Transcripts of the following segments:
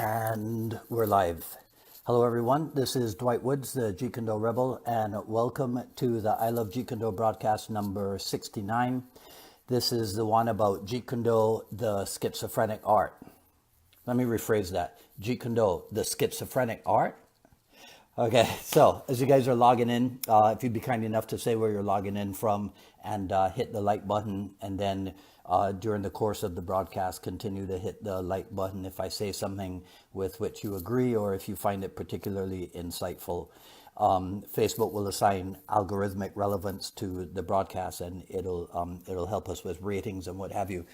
And we're live. Hello, everyone. This is Dwight Woods, the Jeet Kune Rebel, and welcome to the I Love Jeet Kune broadcast number 69. This is the one about Jeet Kune, the schizophrenic art. Let me rephrase that. Jeet Kune, the schizophrenic art. Okay, so as you guys are logging in, if you'd be kind enough to say where you're logging in from and hit the like button, and then during the course of the broadcast, continue to hit the like button if I say something with which you agree or if you find it particularly insightful. Facebook will assign algorithmic relevance to the broadcast, and it'll help us with ratings and what have you.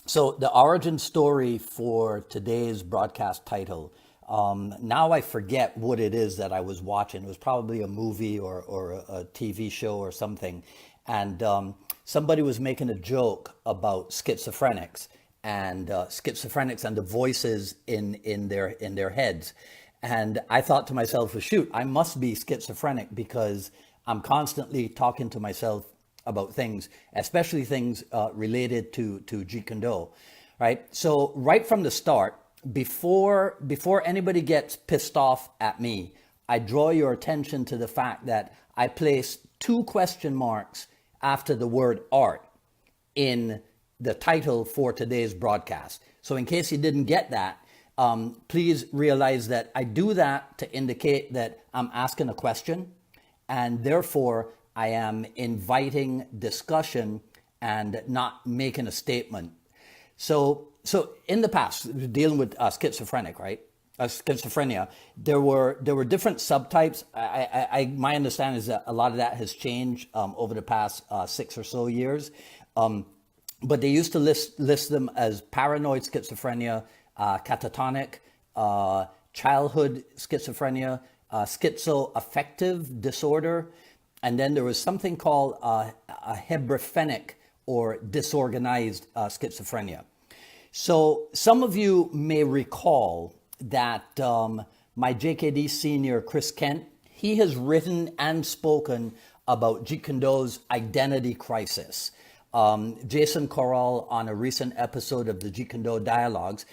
So the origin story for today's broadcast title, now I forget what it is that I was watching. It was probably a movie or a TV show or something. And somebody was making a joke about schizophrenics and the voices in their heads. And I thought to myself, well, shoot, I must be schizophrenic because I'm constantly talking to myself about things, especially things related to Jeet Kune, right? So right from the start, before anybody gets pissed off at me, I draw your attention to the fact that I place 2 question marks after the word art in the title for today's broadcast. So in case you didn't get that, please realize that I do that to indicate that I'm asking a question, and therefore I am inviting discussion and not making a statement. So in the past, dealing with schizophrenic, right? Schizophrenia, there were different subtypes. My understanding is that a lot of that has changed over the past 6 or so years. But they used to list them as paranoid schizophrenia, catatonic, childhood schizophrenia, schizoaffective disorder, and then there was something called a hebephrenic or disorganized schizophrenia. So some of you may recall that my JKD senior, Chris Kent, he has written and spoken about Jeet Kune's identity crisis. Jason Corral, on a recent episode of the Jeet Kune Dialogues,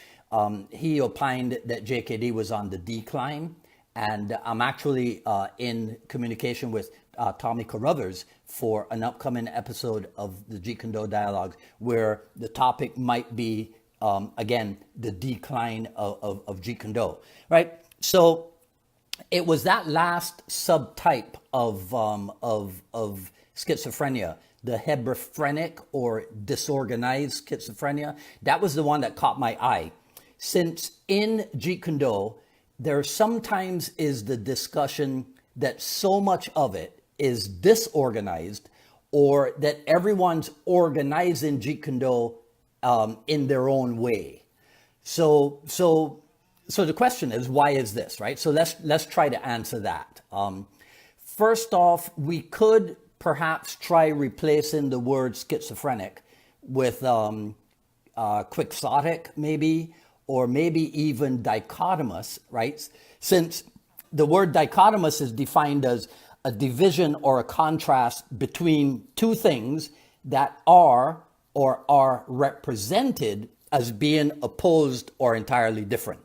he opined that JKD was on the decline. And I'm actually in communication with Tommy Carruthers for an upcoming episode of the Jeet Kune Dialogues, where the topic might be, again, the decline of Jeet Kune, right? So it was that last subtype of schizophrenia, the hebephrenic or disorganized schizophrenia. That was the one that caught my eye. Since in Jeet Kune, there sometimes is the discussion that so much of it is disorganized, or that everyone's organizing Jeet Kune in their own way. So the question is, why is this, right? So let's try to answer that. First off, we could perhaps try replacing the word schizophrenic with quixotic, maybe, or maybe even dichotomous, right? Since the word dichotomous is defined as a division or a contrast between 2 things that are or are represented as being opposed or entirely different.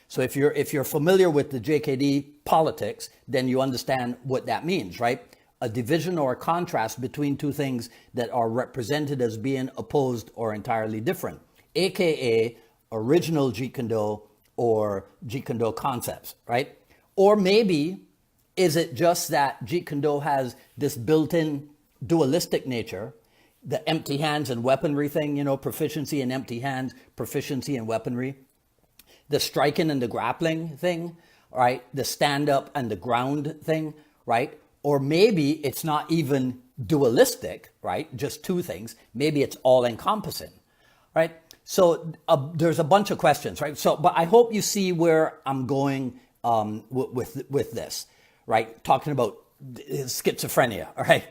So if you're familiar with the JKD politics, then you understand what that means, right? A division or a contrast between 2 things that are represented as being opposed or entirely different, aka original Jeet Kune or Jeet Kune concepts, right? Or maybe is it just that Jeet Kune has this built-in dualistic nature, the empty hands and weaponry thing, proficiency in empty hands, proficiency in weaponry, the striking and the grappling thing, right? The stand-up and the ground thing, right? Or maybe it's not even dualistic, right? Just 2 things. Maybe it's all-encompassing, right? So there's a bunch of questions, right? So, but I hope you see where I'm going with this, right? Talking about schizophrenia, all right?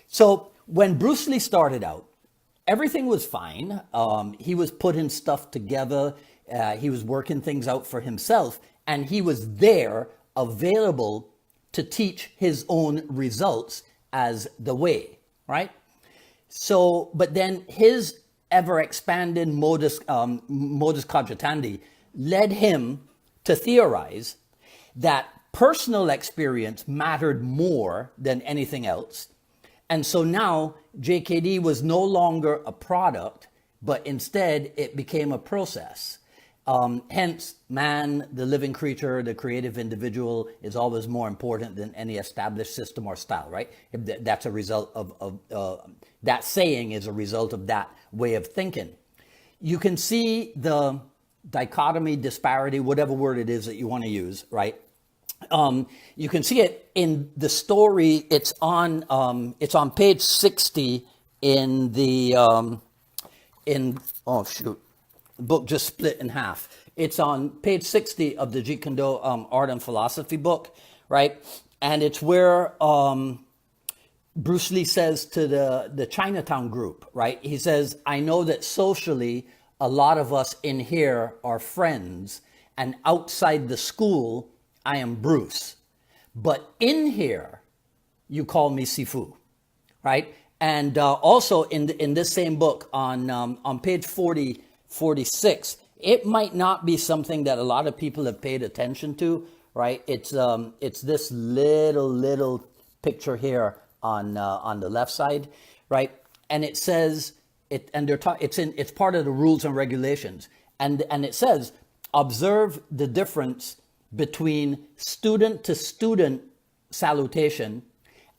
So when Bruce Lee started out, everything was fine. He was putting stuff together. He was working things out for himself, and he was there, available to teach his own results as the way, right? So, but then his ever expanding modus cogitandi led him to theorize that personal experience mattered more than anything else. And so now JKD was no longer a product, but instead it became a process. Hence, man, the living creature, the creative individual is always more important than any established system or style, right? That's a result of that saying is a result of that way of thinking. You can see the dichotomy, disparity, whatever word it is that you want to use, right? You can see it in the story. It's on page 60 in the the book just split in half. It's on page 60 of the Jeet Kune Art and Philosophy book, right? And it's where Bruce Lee says to the Chinatown group, right? He says, I know that socially a lot of us in here are friends, and outside the school I am Bruce, but in here you call me Sifu, right? And also in this same book on page 46, it might not be something that a lot of people have paid attention to, right? It's this little picture here on the left side, right? And it says it's part of the rules and regulations, and it says, observe the difference between student to student salutation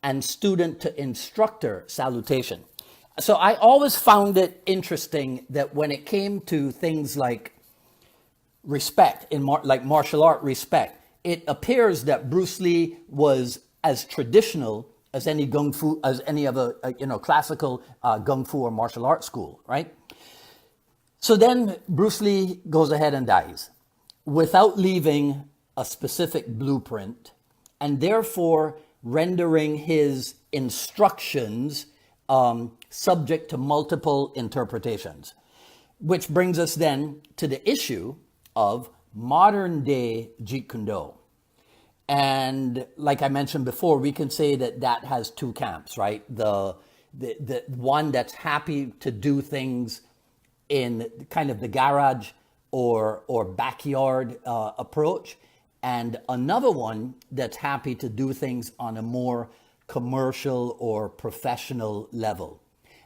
and student to instructor salutation. So I always found it interesting that when it came to things like respect, like martial art respect, it appears that Bruce Lee was as traditional as any other classical gung fu or martial arts school, right? So then Bruce Lee goes ahead and dies without leaving a specific blueprint, and therefore rendering his instructions subject to multiple interpretations, which brings us then to the issue of modern day Jeet Kune Do. And like I mentioned before, we can say that has two camps, right? The one that's happy to do things in kind of the garage or backyard approach, and another one that's happy to do things on a more commercial or professional level.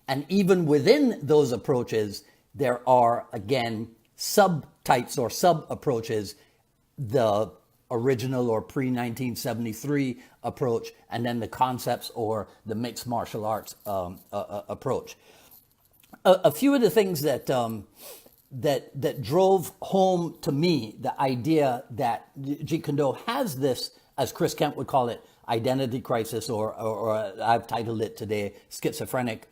And even within those approaches, there are, again, subtypes or sub-approaches, the original or pre-1973 approach, and then the concepts or the mixed martial arts approach. A few of the things that drove home to me the idea that Jeet Kune Do has this, as Chris Kemp would call it, identity crisis, or I've titled it today, schizophrenic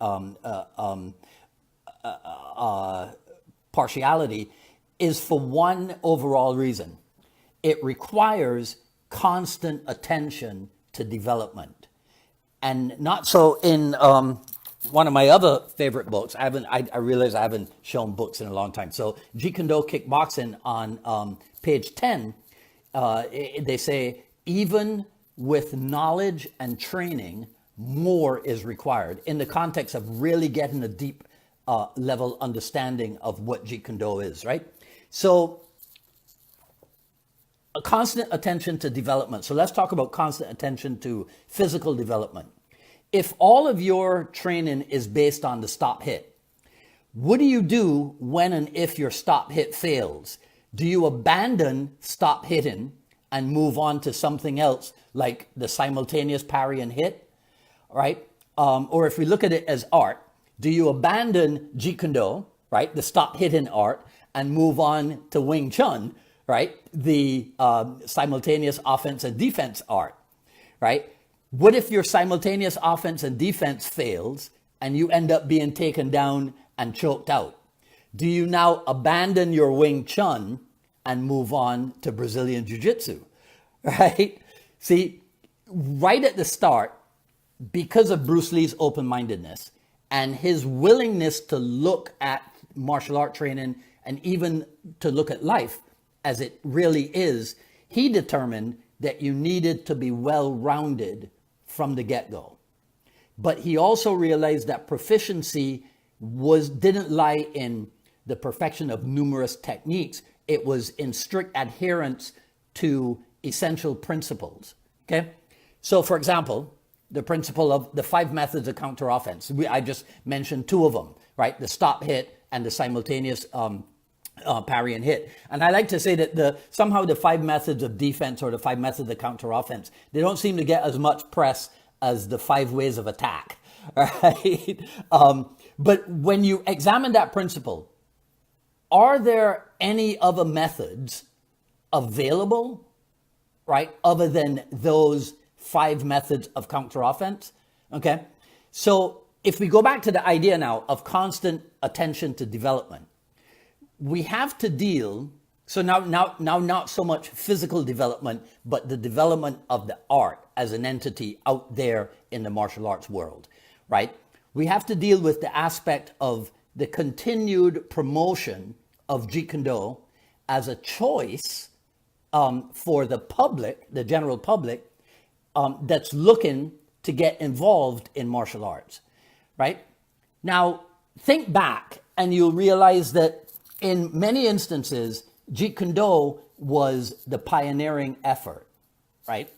partiality, is for one overall reason. It requires constant attention to development. And not so in one of my other favorite books. I realize I haven't shown books in a long time. So Jeet Kune Do Kickboxing on page 10, they say, even with knowledge and training, more is required in the context of really getting a deep level understanding of what Jeet Kune Do is, right? So a constant attention to development. So let's talk about constant attention to physical development. If all of your training is based on the stop hit, what do you do when and if your stop hit fails? Do you abandon stop hitting and move on to something else like the simultaneous parry and hit, right? Or if we look at it as art, do you abandon Jeet Kune Do, right, the stop hitting art, and move on to Wing Chun, right, the simultaneous offense and defense art, right? What if your simultaneous offense and defense fails and you end up being taken down and choked out? Do you now abandon your Wing Chun and move on to Brazilian Jiu-Jitsu, right? See, right at the start, because of Bruce Lee's open-mindedness and his willingness to look at martial art training and even to look at life as it really is, he determined that you needed to be well-rounded from the get-go. But he also realized that proficiency didn't lie in the perfection of numerous techniques. it was in strict adherence to essential principles. Okay? So, for example, the principle of the 5 methods of counteroffense. I just mentioned 2 of them, right? The stop hit and the simultaneous parry and hit. And I like to say that somehow the 5 methods of defense or the 5 methods of counteroffense, they don't seem to get as much press as the 5 ways of attack, right? But when you examine that principle, are there any other methods available, right, other than those 5 methods of counteroffense? Okay, so if we go back to the idea now of constant attention to development, we have to deal, so now not so much physical development, but the development of the art as an entity out there in the martial arts world, right? We have to deal with the aspect of the continued promotion of Jeet Kune as a choice for the public, the general public, that's looking to get involved in martial arts, right? Now, think back and you'll realize that in many instances, Jeet Kune was the pioneering effort, right?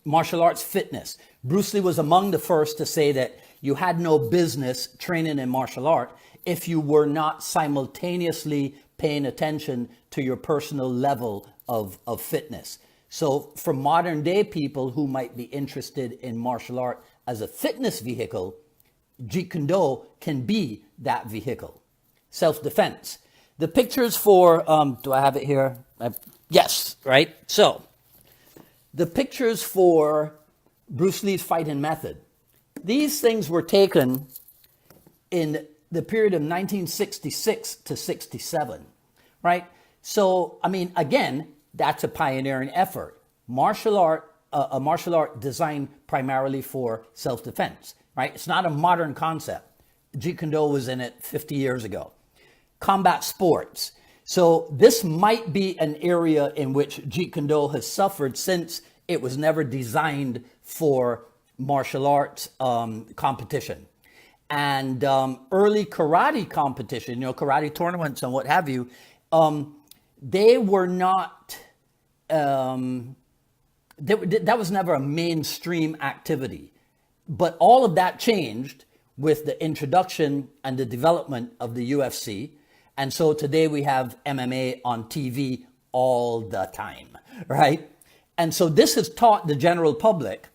Martial arts fitness. Bruce Lee was among the first to say that you had no business training in martial art if you were not simultaneously paying attention to your personal level of fitness. So for modern day people who might be interested in martial art as a fitness vehicle, Jeet Kune can be that vehicle. Self-defense. The pictures for, do I have it here? Yes, right? So the pictures for Bruce Lee's fighting method. These things were taken in the period of 1966 to 67, right? So, I mean, again, that's a pioneering effort. Martial art, a martial art designed primarily for self-defense, right? It's not a modern concept. Jeet Kune was in it 50 years ago. Combat sports. So this might be an area in which Jeet Kune has suffered since it was never designed for martial arts competition. And early karate competition, karate tournaments and what have you, they were not, that was never a mainstream activity. But all of that changed with the introduction and the development of the UFC. And so today we have MMA on TV all the time, right? And so this has taught the general public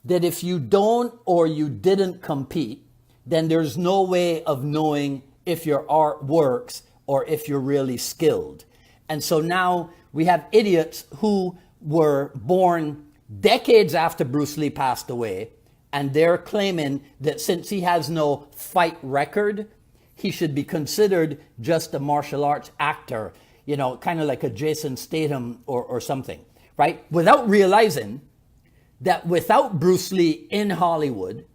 that if you don't or you didn't compete, then there's no way of knowing if your art works or if you're really skilled. And so now we have idiots who were born decades after Bruce Lee passed away, and they're claiming that since he has no fight record, he should be considered just a martial arts actor, kind of like a Jason Statham or something, right? Without realizing that without Bruce Lee in Hollywood,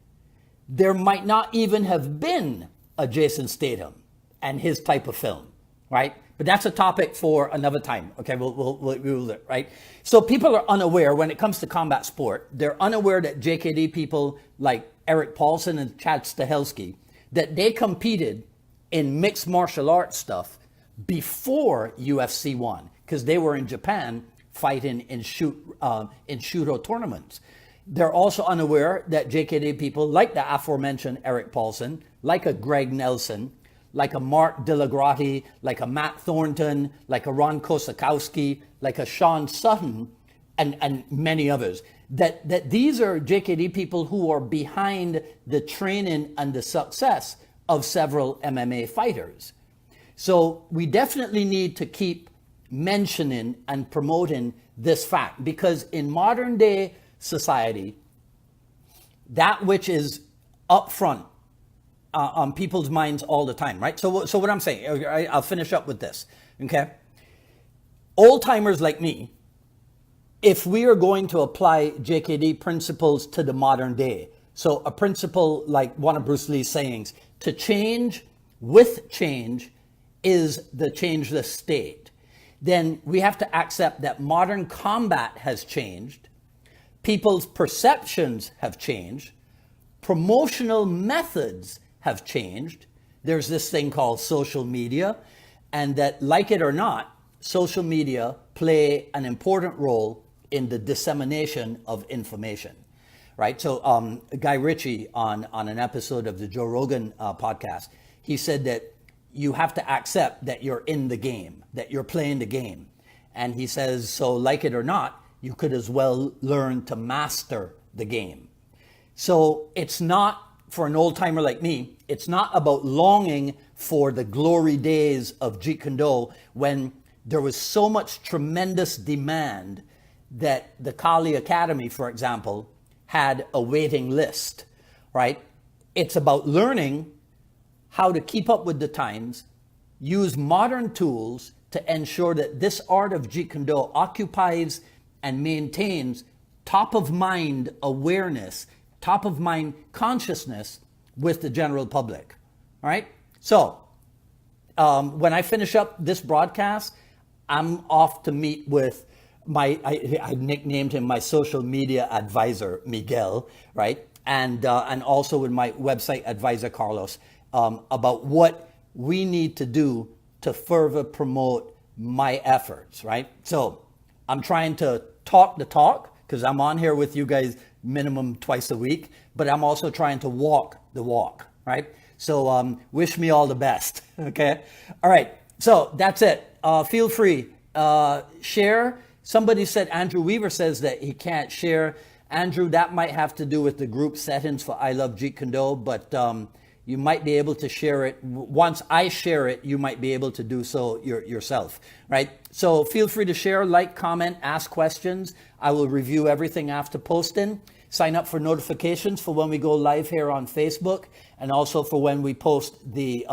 there might not even have been a Jason Statham and his type of film, right? But that's a topic for another time. Okay, we'll right? So people are unaware when it comes to combat sport. They're unaware that JKD people like Eric Paulson and Chad Stahelski, that they competed in mixed martial arts stuff before UFC 1, because they were in Japan fighting in Shooto tournaments. They're also unaware that JKD people like the aforementioned Eric Paulson, like a Greg Nelson, like a Mark Dillagrotti, like a Matt Thornton, like a Ron Kosakowski, like a Sean Sutton, and many others, that these are JKD people who are behind the training and the success of several MMA fighters. So we definitely need to keep mentioning and promoting this fact, because in modern day society, that which is up front on people's minds all the time, right? So what I'm saying, I'll finish up with this, okay? Old timers like me, if we are going to apply JKD principles to the modern day, so a principle like one of Bruce Lee's sayings, to change with change is the changeless state, then we have to accept that modern combat has changed, people's perceptions have changed, promotional methods have changed. There's this thing called social media, and that, like it or not, social media play an important role in the dissemination of information, right? So Guy Ritchie on an episode of the Joe Rogan podcast, he said that you have to accept that you're in the game, that you're playing the game. And he says, so like it or not, you could as well learn to master the game. So it's not, for an old timer like me, it's not about longing for the glory days of Jeet Kune Do when there was so much tremendous demand that the Kali Academy, for example, had a waiting list, right? It's about learning how to keep up with the times, use modern tools to ensure that this art of Jeet Kune Do occupies and maintains top of mind awareness, top of mind consciousness with the general public. All right. So when I finish up this broadcast, I'm off to meet with I nicknamed him my social media advisor, Miguel, right? And also with my website advisor, Carlos, about what we need to do to further promote my efforts, right? So I'm trying to talk the talk because I'm on here with you guys minimum twice a week, but I'm also trying to walk the walk, right? So wish me all the best, okay? All right, so that's it. Feel free, share. Somebody said, Andrew Weaver says that he can't share. Andrew, that might have to do with the group settings for I Love Jeet Kune Do, but you might be able to share it. Once I share it, you might be able to do so yourself, right? So feel free to share, like, comment, ask questions. I will review everything after posting. Sign up for notifications for when we go live here on Facebook, and also for when we post the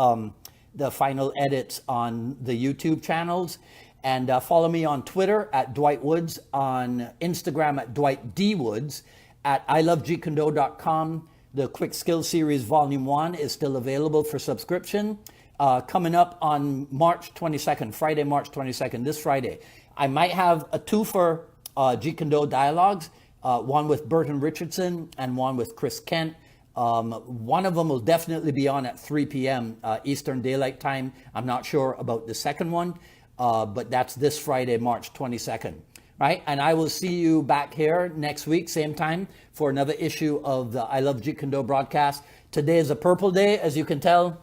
final edits on the YouTube channels. And follow me on Twitter at Dwight Woods, on Instagram at Dwight D. Woods, at ilovejeetkunዶ.com. The Quick Skills Series Volume 1 is still available for subscription. Coming up on March 22nd, Friday, March 22nd, this Friday, I might have a two for Jeet Kune Do dialogues, one with Burton Richardson and one with Chris Kent. One of them will definitely be on at 3 p.m. Eastern Daylight Time. I'm not sure about the second one. But that's this Friday, March 22nd, right? And I will see you back here next week, same time, for another issue of the I Love Jeet Kune Do broadcast. Today is a purple day, as you can tell.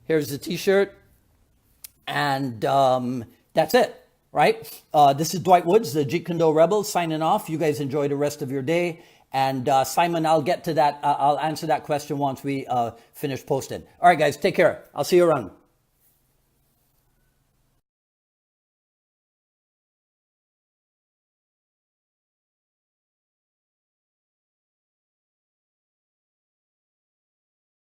Here's the t-shirt. And that's it, right? This is Dwight Woods, the Jeet Kune Do Rebel, signing off. You guys enjoy the rest of your day. And Simon, I'll get to that. I'll answer that question once we finish posting. All right, guys, take care. I'll see you around.